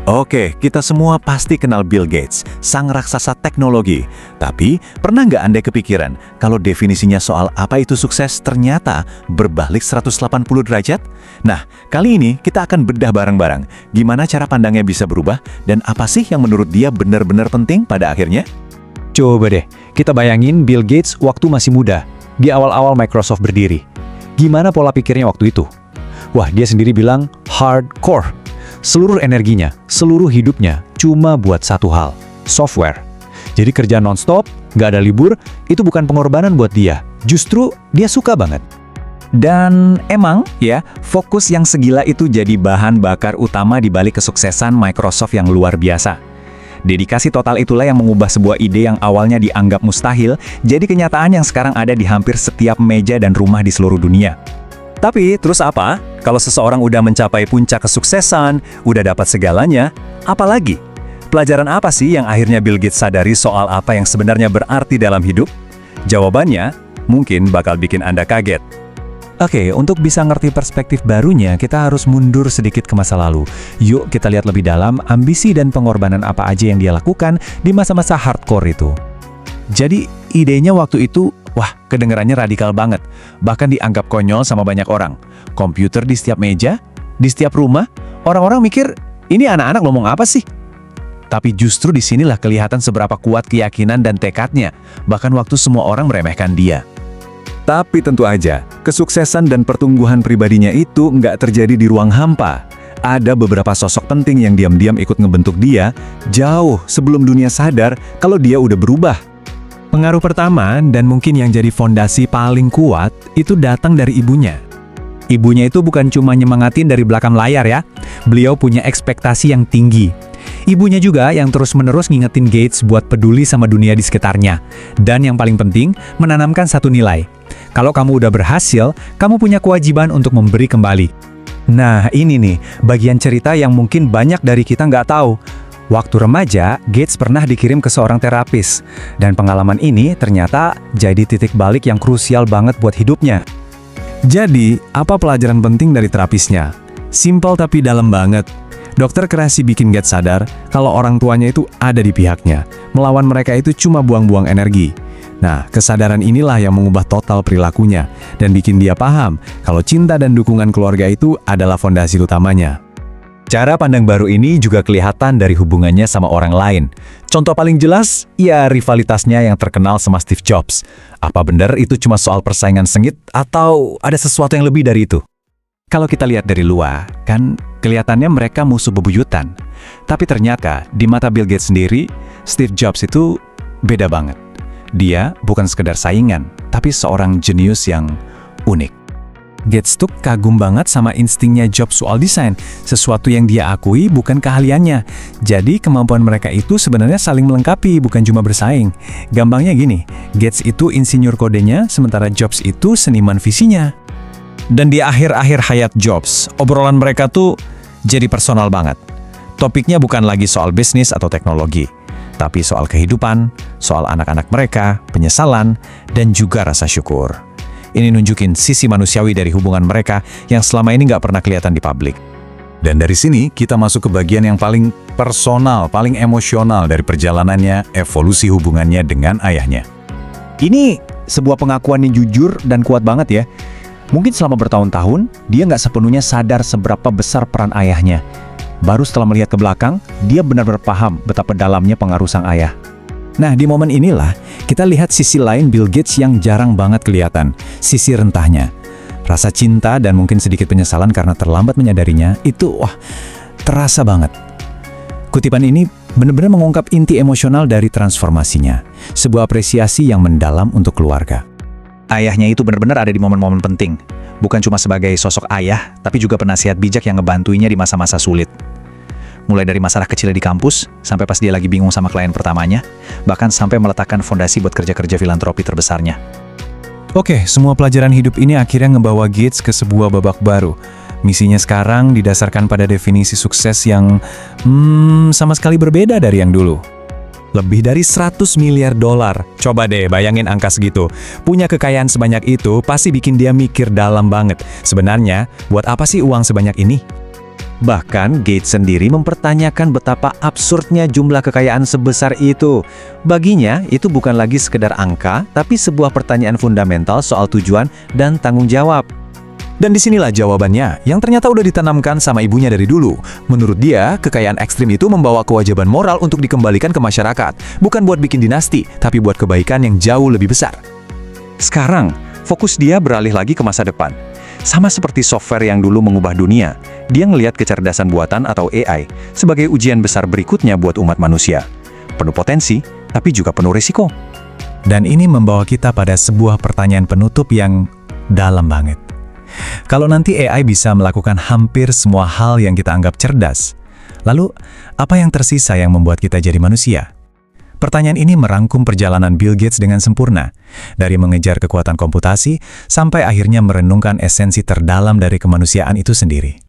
Oke, kita semua pasti kenal Bill Gates, sang raksasa teknologi. Tapi, pernah nggak Anda kepikiran kalau definisinya soal apa itu sukses ternyata berbalik 180 derajat? Nah, kali ini kita akan bedah bareng-bareng gimana cara pandangnya bisa berubah dan apa sih yang menurut dia benar-benar penting pada akhirnya? Coba deh, kita bayangin Bill Gates waktu masih muda, di awal-awal Microsoft berdiri. Gimana pola pikirnya waktu itu? Wah, dia sendiri bilang hardcore. Seluruh energinya, seluruh hidupnya cuma buat satu hal, software. Jadi kerja non-stop, nggak ada libur, itu bukan pengorbanan buat dia. Justru dia suka banget. Dan emang ya, fokus yang segila itu jadi bahan bakar utama di balik kesuksesan Microsoft yang luar biasa. Dedikasi total itulah yang mengubah sebuah ide yang awalnya dianggap mustahil, jadi kenyataan yang sekarang ada di hampir setiap meja dan rumah di seluruh dunia. Tapi, terus apa? Kalau seseorang udah mencapai puncak kesuksesan, udah dapat segalanya, apalagi? Pelajaran apa sih yang akhirnya Bill Gates sadari soal apa yang sebenarnya berarti dalam hidup? Jawabannya mungkin bakal bikin Anda kaget. Oke, untuk bisa ngerti perspektif barunya, kita harus mundur sedikit ke masa lalu. Yuk kita lihat lebih dalam ambisi dan pengorbanan apa aja yang dia lakukan di masa-masa hardcore itu. Jadi, idenya waktu itu, wah, kedengarannya radikal banget. Bahkan dianggap konyol sama banyak orang. Komputer di setiap meja, di setiap rumah, orang-orang mikir, ini anak-anak ngomong apa sih? Tapi justru disinilah kelihatan seberapa kuat keyakinan dan tekadnya, bahkan waktu semua orang meremehkan dia. Tapi tentu aja, kesuksesan dan pertumbuhan pribadinya itu nggak terjadi di ruang hampa. Ada beberapa sosok penting yang diam-diam ikut ngebentuk dia, jauh sebelum dunia sadar kalau dia udah berubah. Pengaruh pertama, dan mungkin yang jadi fondasi paling kuat, itu datang dari ibunya. Ibunya itu bukan cuma nyemangatin dari belakang layar ya, beliau punya ekspektasi yang tinggi. Ibunya juga yang terus-menerus ngingetin Gates buat peduli sama dunia di sekitarnya. Dan yang paling penting, menanamkan satu nilai. Kalau kamu udah berhasil, kamu punya kewajiban untuk memberi kembali. Nah, ini nih, bagian cerita yang mungkin banyak dari kita nggak tahu. Waktu remaja, Gates pernah dikirim ke seorang terapis. Dan pengalaman ini ternyata jadi titik balik yang krusial banget buat hidupnya. Jadi, apa pelajaran penting dari terapisnya? Simpel tapi dalam banget. Dokter Kreasi bikin Gates sadar kalau orang tuanya itu ada di pihaknya. Melawan mereka itu cuma buang-buang energi. Nah, kesadaran inilah yang mengubah total perilakunya dan bikin dia paham kalau cinta dan dukungan keluarga itu adalah fondasi utamanya. Cara pandang baru ini juga kelihatan dari hubungannya sama orang lain. Contoh paling jelas, ya rivalitasnya yang terkenal sama Steve Jobs. Apa benar itu cuma soal persaingan sengit atau ada sesuatu yang lebih dari itu? Kalau kita lihat dari luar, kan kelihatannya mereka musuh bebuyutan. Tapi ternyata di mata Bill Gates sendiri, Steve Jobs itu beda banget. Dia bukan sekedar saingan, tapi seorang jenius yang unik. Gates tuh kagum banget sama instingnya Jobs soal desain, sesuatu yang dia akui bukan keahliannya. Jadi kemampuan mereka itu sebenarnya saling melengkapi, bukan cuma bersaing. Gampangnya gini, Gates itu insinyur kodenya, sementara Jobs itu seniman visinya. Dan di akhir-akhir hayat Jobs, obrolan mereka tuh jadi personal banget. Topiknya bukan lagi soal bisnis atau teknologi, tapi soal kehidupan, soal anak-anak mereka, penyesalan, dan juga rasa syukur. Ini nunjukin sisi manusiawi dari hubungan mereka yang selama ini nggak pernah kelihatan di publik. Dan dari sini kita masuk ke bagian yang paling personal, paling emosional dari perjalanannya, evolusi hubungannya dengan ayahnya. Ini sebuah pengakuan yang jujur dan kuat banget ya. Mungkin selama bertahun-tahun, dia nggak sepenuhnya sadar seberapa besar peran ayahnya. Baru setelah melihat ke belakang, dia benar-benar paham betapa dalamnya pengaruh sang ayah. Nah, di momen inilah kita lihat sisi lain Bill Gates yang jarang banget kelihatan, sisi rentahnya. Rasa cinta dan mungkin sedikit penyesalan karena terlambat menyadarinya, itu terasa banget. Kutipan ini benar-benar mengungkap inti emosional dari transformasinya, sebuah apresiasi yang mendalam untuk keluarga. Ayahnya itu benar-benar ada di momen-momen penting, bukan cuma sebagai sosok ayah, tapi juga penasihat bijak yang ngebantuinya di masa-masa sulit. Mulai dari masalah kecil di kampus, sampai pas dia lagi bingung sama klien pertamanya, bahkan sampai meletakkan fondasi buat kerja-kerja filantropi terbesarnya. Oke, semua pelajaran hidup ini akhirnya ngebawa Gates ke sebuah babak baru. Misinya sekarang didasarkan pada definisi sukses yang sama sekali berbeda dari yang dulu. Lebih dari 100 miliar dolar. Coba deh bayangin angka segitu. Punya kekayaan sebanyak itu pasti bikin dia mikir dalam banget. Sebenarnya, buat apa sih uang sebanyak ini? Bahkan Gates sendiri mempertanyakan betapa absurdnya jumlah kekayaan sebesar itu. Baginya, itu bukan lagi sekedar angka, tapi sebuah pertanyaan fundamental soal tujuan dan tanggung jawab. Dan disinilah jawabannya, yang ternyata udah ditanamkan sama ibunya dari dulu. Menurut dia, kekayaan ekstrim itu membawa kewajiban moral untuk dikembalikan ke masyarakat. Bukan buat bikin dinasti, tapi buat kebaikan yang jauh lebih besar. Sekarang, fokus dia beralih lagi ke masa depan. Sama seperti software yang dulu mengubah dunia, dia ngelihat kecerdasan buatan atau AI sebagai ujian besar berikutnya buat umat manusia. Penuh potensi, tapi juga penuh risiko. Dan ini membawa kita pada sebuah pertanyaan penutup yang dalam banget. Kalau nanti AI bisa melakukan hampir semua hal yang kita anggap cerdas, lalu apa yang tersisa yang membuat kita jadi manusia? Pertanyaan ini merangkum perjalanan Bill Gates dengan sempurna, dari mengejar kekuatan komputasi sampai akhirnya merenungkan esensi terdalam dari kemanusiaan itu sendiri.